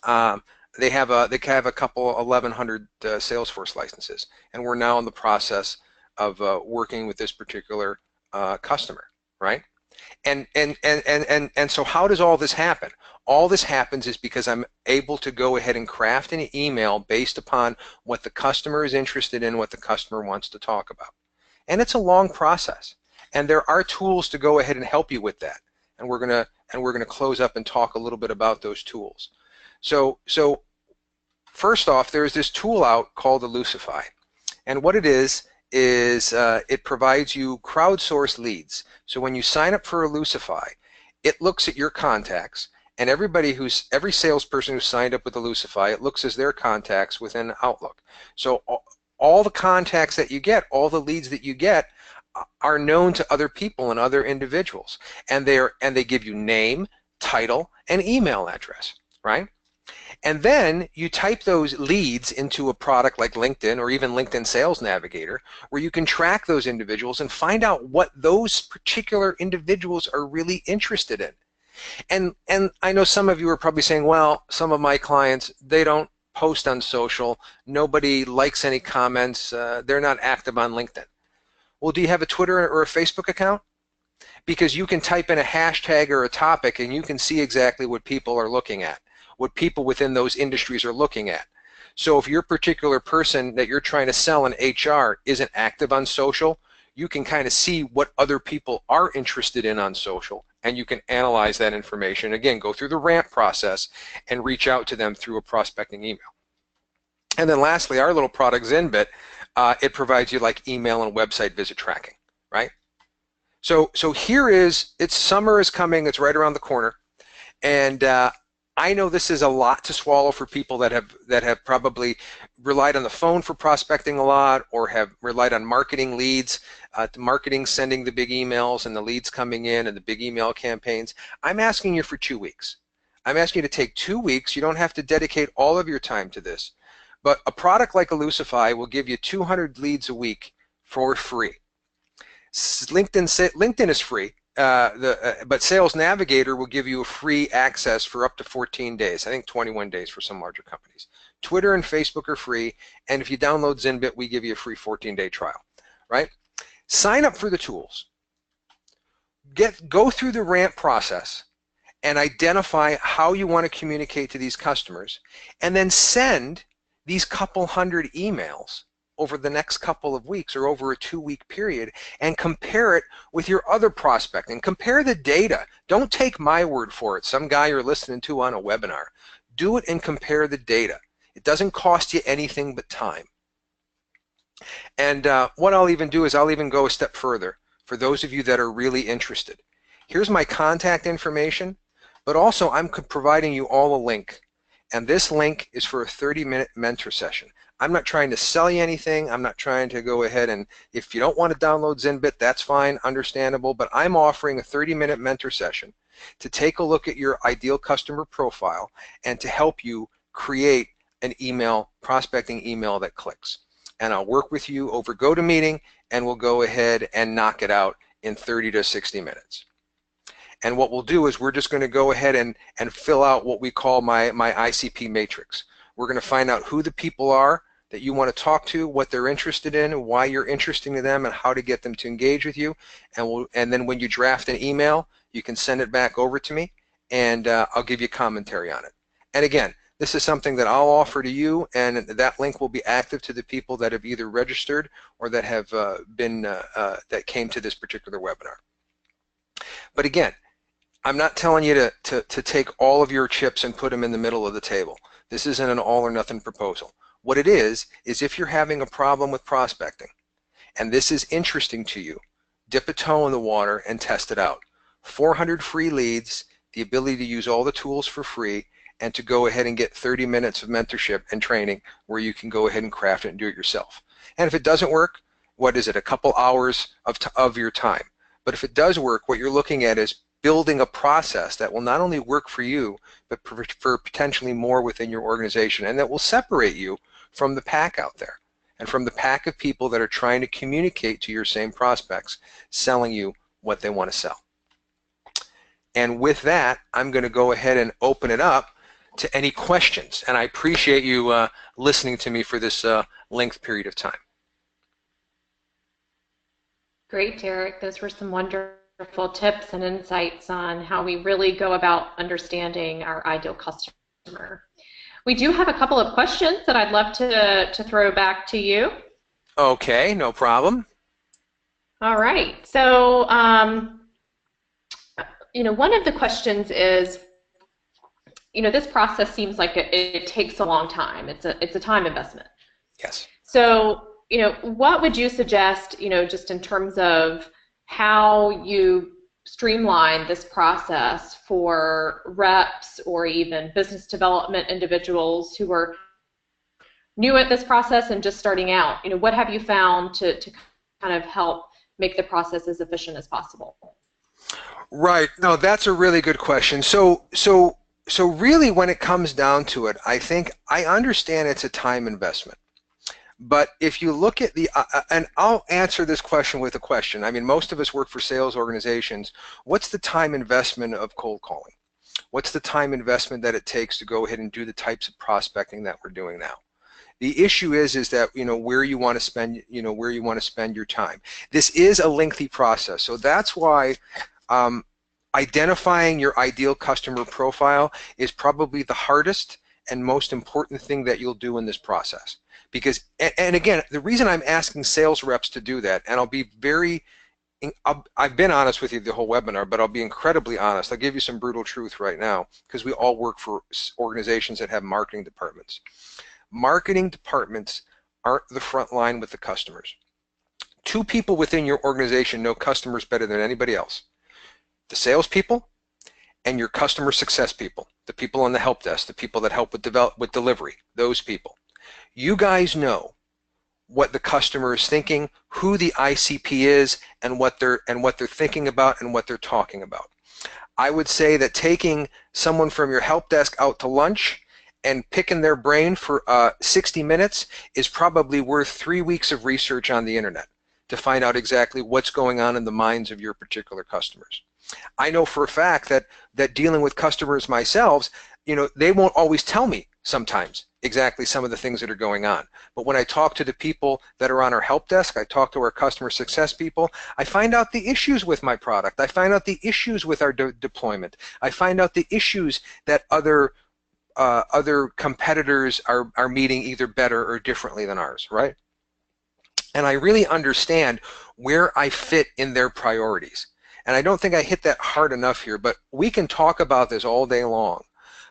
they have a couple 1,100 Salesforce licenses, and we're now in the process of working with this particular customer, right? And so how does all this happen? All this happens is because I'm able to go ahead and craft an email based upon what the customer is interested in, what the customer wants to talk about. And it's a long process. And there are tools to go ahead and help you with that. And we're gonna close up and talk a little bit about those tools. So first off, there's this tool out called Elusify. And what it is it provides you crowdsourced leads. So when you sign up for Elusify, it looks at your contacts, and every salesperson who signed up with Elusify, it looks as their contacts within Outlook. So all the contacts that you get, all the leads that you get, are known to other people and other individuals, and they give you name, title, and email address, right? And then you type those leads into a product like LinkedIn or even LinkedIn Sales Navigator, where you can track those individuals and find out what those particular individuals are really interested in. And I know some of you are probably saying, well, some of my clients, they don't post on social, nobody likes any comments, they're not active on LinkedIn. Well, do you have a Twitter or a Facebook account? Because you can type in a hashtag or a topic and you can see exactly what people are looking at, what people within those industries are looking at. So if your particular person that you're trying to sell in HR isn't active on social, you can kind of see what other people are interested in on social, and you can analyze that information. Again, go through the ramp process and reach out to them through a prospecting email. And then lastly, our little product ZynBit, it provides you like email and website visit tracking, right? So here summer is coming, it's right around the corner, and I know this is a lot to swallow for people that have probably relied on the phone for prospecting a lot, or have relied on marketing leads, marketing sending the big emails and the leads coming in and the big email campaigns. I'm asking you for 2 weeks. I'm asking you to take 2 weeks. You don't have to dedicate all of your time to this, but a product like Elusify will give you 200 leads a week for free. LinkedIn is free. But Sales Navigator will give you a free access for up to 14 days. I think 21 days for some larger companies. Twitter and Facebook are free, and if you download ZynBit, we give you a free 14-day trial, right? Sign up for the tools. Go through the ramp process and identify how you want to communicate to these customers, and then send these couple hundred emails over the next couple of weeks or over a 2-week period, and compare it with your other prospecting. Compare the data. Don't take my word for it, some guy you're listening to on a webinar. Do it and compare the data. It doesn't cost you anything but time. And what I'll even do is I'll even go a step further for those of you that are really interested. Here's my contact information, but also I'm providing you all a link. And this link is for a 30-minute mentor session. I'm not trying to sell you anything. I'm not trying to go ahead and, if you don't want to download ZynBit, that's fine, understandable, but I'm offering a 30-minute mentor session to take a look at your ideal customer profile and to help you create an email, prospecting email that clicks. And I'll work with you over GoToMeeting, and we'll go ahead and knock it out in 30 to 60 minutes. And what we'll do is we're just going to go ahead and fill out what we call my ICP matrix. We're going to find out who the people are that you want to talk to, what they're interested in, why you're interesting to them, and how to get them to engage with you. And then when you draft an email, you can send it back over to me, and I'll give you commentary on it. And again, this is something that I'll offer to you, and that link will be active to the people that have either registered or that have that came to this particular webinar. But again, I'm not telling you to take all of your chips and put them in the middle of the table. This isn't an all or nothing proposal. What it is if you're having a problem with prospecting and this is interesting to you, dip a toe in the water and test it out. 400 free leads, the ability to use all the tools for free, and to go ahead and get 30 minutes of mentorship and training where you can go ahead and craft it and do it yourself. And if it doesn't work, what is it, a couple hours of your time. But if it does work, what you're looking at is building a process that will not only work for you, but for potentially more within your organization, and that will separate you from the pack out there and from the pack of people that are trying to communicate to your same prospects, selling you what they want to sell. And with that, I'm going to go ahead and open it up to any questions, and I appreciate you listening to me for this length period of time. Great, Derek. Those were some wonderful tips and insights on how we really go about understanding our ideal customer. We do have a couple of questions that I'd love to throw back to you. Okay, no problem. All right. So, one of the questions is, this process seems like it takes a long time. It's a time investment. Yes. So, what would you suggest, just in terms of how you streamline this process for reps or even business development individuals who are new at this process and just starting out? What have you found to kind of help make the process as efficient as possible? Right. No, that's a really good question. So really, when it comes down to it, I think I understand it's a time investment. But if you look at and I'll answer this question with a question. I mean, most of us work for sales organizations. What's the time investment of cold calling? What's the time investment that it takes to go ahead and do the types of prospecting that we're doing now? The issue is that where you want to spend your time. This is a lengthy process, so that's why identifying your ideal customer profile is probably the hardest and most important thing that you'll do in this process. Because, and again, the reason I'm asking sales reps to do that, and I've been honest with you the whole webinar, but I'll be incredibly honest. I'll give you some brutal truth right now, because we all work for organizations that have marketing departments. Marketing departments aren't the front line with the customers. 2 people within your organization know customers better than anybody else: the salespeople and your customer success people, the people on the help desk, the people that help with delivery, those people. You guys know what the customer is thinking, who the ICP is, and what they're thinking about and what they're talking about. I would say that taking someone from your help desk out to lunch and picking their brain for 60 minutes is probably worth 3 weeks of research on the internet to find out exactly what's going on in the minds of your particular customers. I know for a fact that dealing with customers myself, they won't always tell me sometimes exactly some of the things that are going on. But when I talk to the people that are on our help desk, I talk to our customer success people, I find out the issues with my product. I find out the issues with our deployment. I find out the issues that other competitors are meeting either better or differently than ours, right? And I really understand where I fit in their priorities. And I don't think I hit that hard enough here, but we can talk about this all day long.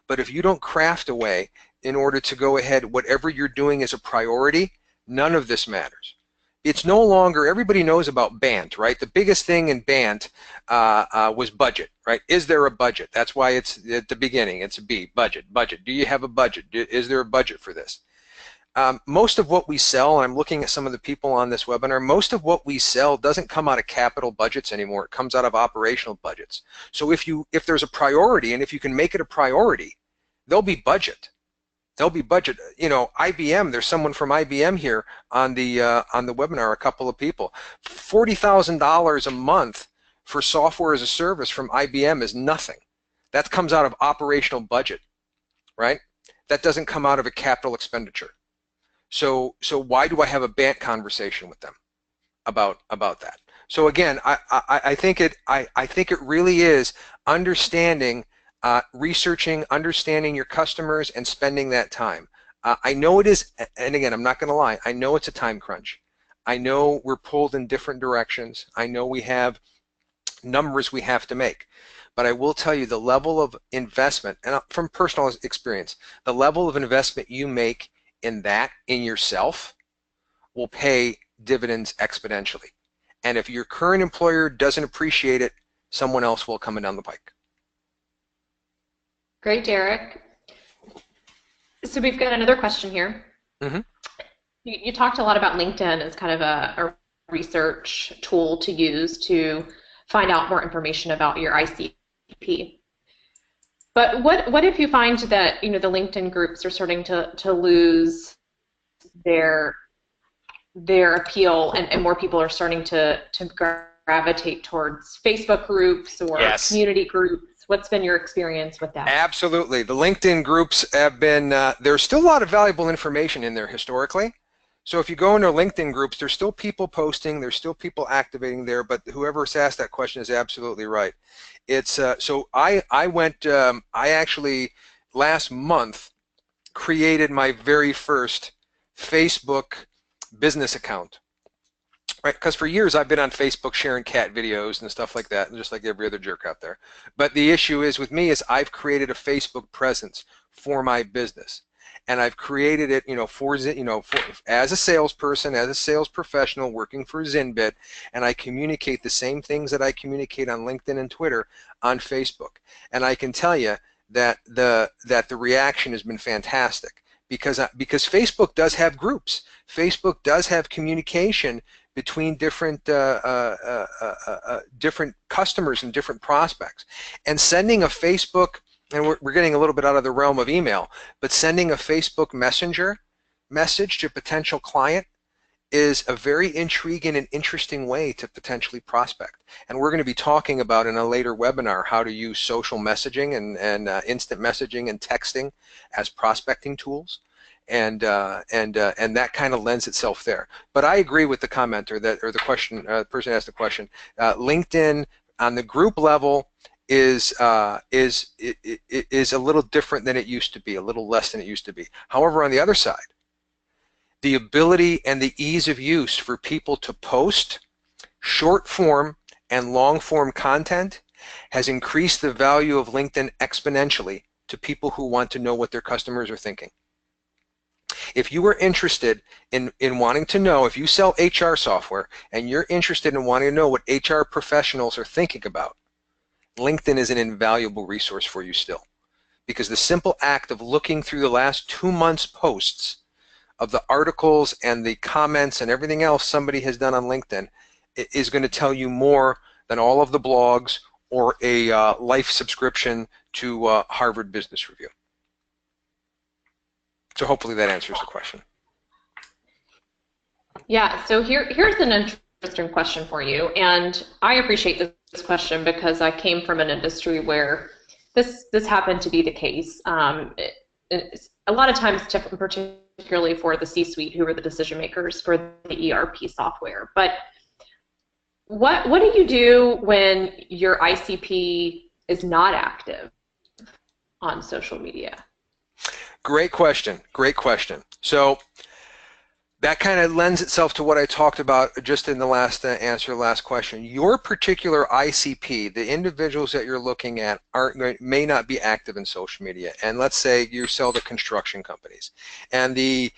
But if you don't craft a way in order to go ahead, whatever you're doing is a priority, none of this matters. It's no longer, everybody knows about BANT, right? The biggest thing in BANT was budget, right? Is there a budget? That's why it's at the beginning, it's a B, budget. Do you have a budget? Is there a budget for this? Most of what we sell, and I'm looking at some of the people on this webinar, most of what we sell doesn't come out of capital budgets anymore. It comes out of operational budgets. So if there's a priority, and if you can make it a priority, there'll be budget. There'll be budget. IBM, there's someone from IBM here on the webinar, a couple of people. $40,000 a month for software as a service from IBM is nothing. That comes out of operational budget, right? That doesn't come out of a capital expenditure. So why do I have a BANT conversation with them about that? So again, I think it really is understanding, researching, understanding your customers, and spending that time. I know it is, and again, I'm not going to lie, I know it's a time crunch. I know we're pulled in different directions. I know we have numbers we have to make. But I will tell you the level of investment, and from personal experience, the level of investment you make in yourself will pay dividends exponentially. And if your current employer doesn't appreciate it, someone else will come in down the pike. Great, Derek. So we've got another question here. Mm-hmm. You talked a lot about LinkedIn as kind of a research tool to use to find out more information about your ICP. But what if you find that the LinkedIn groups are starting to lose their appeal, and more people are starting to gravitate towards Facebook groups or community groups? What's been your experience with that? Absolutely. The LinkedIn groups have been, there's still a lot of valuable information in there historically. So if you go into LinkedIn groups, there's still people posting, there's still people activating there, but whoever's asked that question is absolutely right. It's so I actually last month created my very first Facebook business account, right? Because for years I've been on Facebook sharing cat videos and stuff like that, and just like every other jerk out there. But the issue is with me is I've created a Facebook presence for my business. And I've created it, as a salesperson, as a sales professional working for ZynBit, and I communicate the same things that I communicate on LinkedIn and Twitter on Facebook. And I can tell you that the reaction has been fantastic because Facebook does have groups. Facebook does have communication between different different customers and different prospects. And sending a Facebook, and we're getting a little bit out of the realm of email, but sending a Facebook Messenger message to a potential client is a very intriguing and interesting way to potentially prospect. And we're going to be talking about in a later webinar how to use social messaging and instant messaging and texting as prospecting tools. And that kind of lends itself there. But I agree with the commenter or the question, the person asked the question. LinkedIn on the group level is a little different than it used to be, a little less than it used to be. However, on the other side, the ability and the ease of use for people to post short form and long form content has increased the value of LinkedIn exponentially to people who want to know what their customers are thinking. If you are interested in wanting to know, if you sell HR software and you're interested in wanting to know what HR professionals are thinking about, LinkedIn is an invaluable resource for you still, because the simple act of looking through the last 2 months' posts of the articles and the comments and everything else somebody has done on LinkedIn is going to tell you more than all of the blogs or a life subscription to Harvard Business Review. So hopefully that answers the question. Yeah, so here's an interesting question for you, and I appreciate this question because I came from an industry where this happened to be the case. A lot of times, particularly for the C-suite, who are the decision makers for the ERP software. But what do you do when your ICP is not active on social media? Great question. Great question. So that kind of lends itself to what I talked about just in the last answer, last question. Your particular ICP, the individuals that you're looking at, may not be active in social media. And let's say you sell to construction companies, and the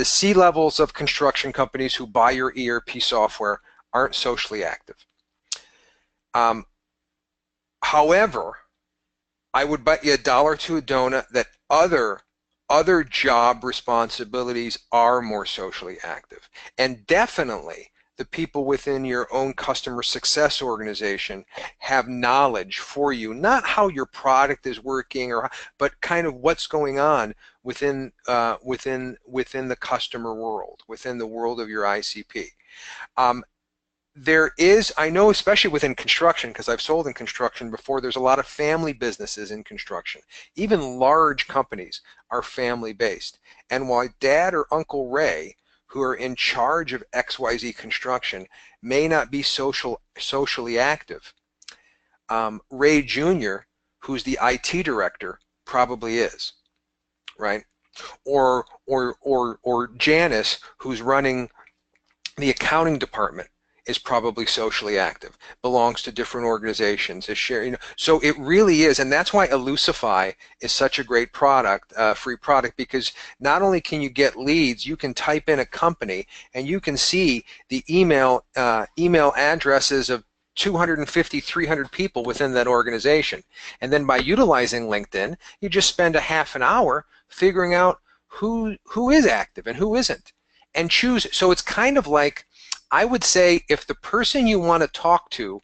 C-levels of construction companies who buy your ERP software aren't socially active. However, I would bet you $1 to a donut that other job responsibilities are more socially active. And definitely the people within your own customer success organization have knowledge for you, not how your product is working, but kind of what's going on within the customer world, within the world of your ICP. There is, I know, especially within construction, because I've sold in construction before, there's a lot of family businesses in construction. Even large companies are family-based. And while Dad or Uncle Ray, who are in charge of XYZ construction, may not be socially active, Ray Jr., who's the IT director, probably is, right? Or Janice, who's running the accounting department, is probably socially active, belongs to different organizations, is sharing. So it really is, and that's why Elusify is such a great product, free product, because not only can you get leads, you can type in a company and you can see the email addresses of 250, 300 people within that organization. And then by utilizing LinkedIn, you just spend a half an hour figuring out who is active and who isn't, and choose. So it's kind of like, I would say, if the person you want to talk to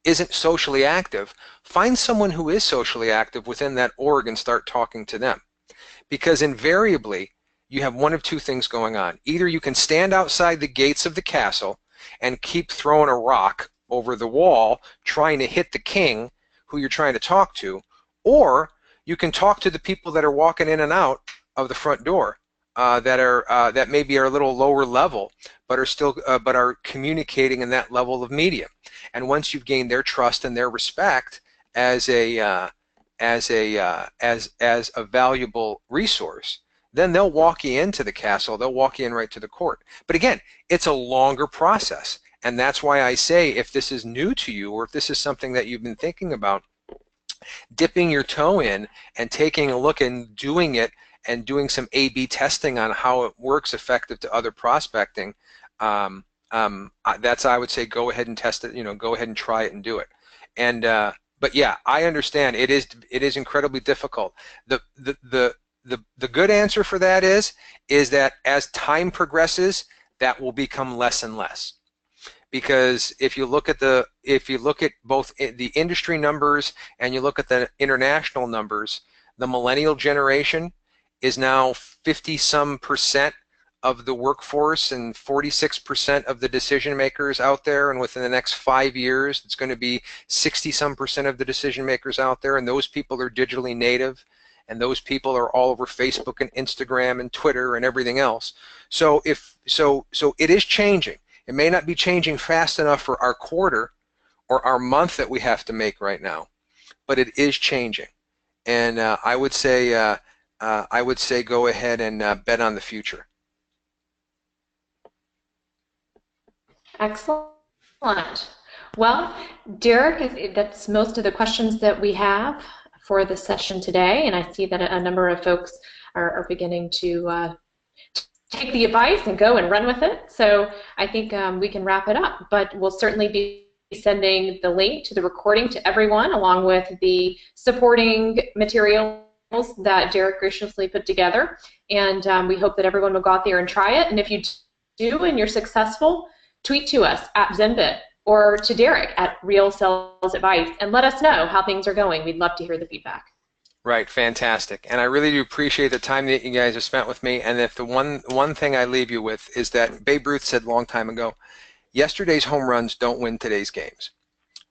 isn't socially active, find someone who is socially active within that org and start talking to them. Because invariably, you have one of two things going on. Either you can stand outside the gates of the castle and keep throwing a rock over the wall trying to hit the king who you're trying to talk to, or you can talk to the people that are walking in and out of the front door that maybe are a little lower level, but are still but are communicating in that level of medium. And once you've gained their trust and their respect as a valuable resource, then they'll walk you into the castle. They'll walk you in right to the court. But again, it's a longer process, and that's why I say, if this is new to you, or if this is something that you've been thinking about, dipping your toe in and taking a look and doing it, and doing some A/B testing on how it works effective to other prospecting, that's, I would say, go ahead and test it. Go ahead and try it and do it. And but yeah, I understand it is incredibly difficult. The good answer for that is that as time progresses, that will become less and less. Because if you look at both the industry numbers and you look at the international numbers, the millennial generation is now 50-some% of the workforce and 46% of the decision makers out there, and within the next 5 years it's going to be 60-some% of the decision makers out there, and those people are digitally native, and those people are all over Facebook and Instagram and Twitter and everything else. So it is changing. It may not be changing fast enough for our quarter or our month that we have to make right now, but it is changing. And I would say go ahead and bet on the future. Excellent. Well, Derek, that's most of the questions that we have for the session today, and I see that a number of folks are beginning to take the advice and go and run with it. So I think we can wrap it up, but we'll certainly be sending the link to the recording to everyone, along with the supporting materials that Derek graciously put together. And we hope that everyone will go out there and try it. And if you do and you're successful, tweet to us at ZynBit or to Derek at Real Sales Advice and let us know how things are going. We'd love to hear the feedback. Right, fantastic. And I really do appreciate the time that you guys have spent with me. And if the one thing I leave you with is that Babe Ruth said a long time ago, yesterday's home runs don't win today's games.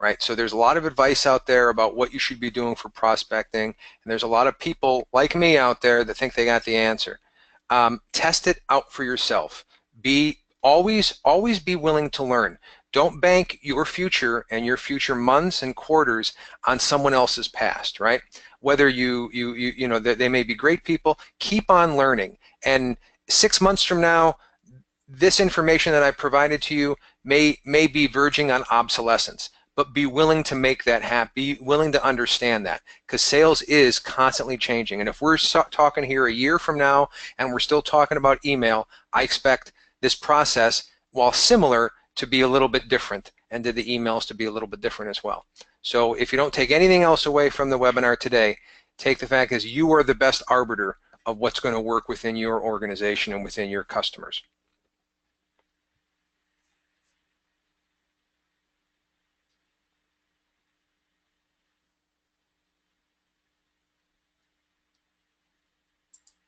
Right? So there's a lot of advice out there about what you should be doing for prospecting, and there's a lot of people like me out there that think they got the answer. Test it out for yourself. Always be willing to learn. Don't bank your future and your future months and quarters on someone else's past, right? Whether you know they may be great people, keep on learning. And 6 months from now, this information that I provided to you may be verging on obsolescence. But be willing to make that happen. Be willing to understand that, because sales is constantly changing. And if we're talking here a year from now and we're still talking about email, I expect this process, while similar, to be a little bit different, and to the emails to be a little bit different as well. So if you don't take anything else away from the webinar today, take the fact that you are the best arbiter of what's going to work within your organization and within your customers.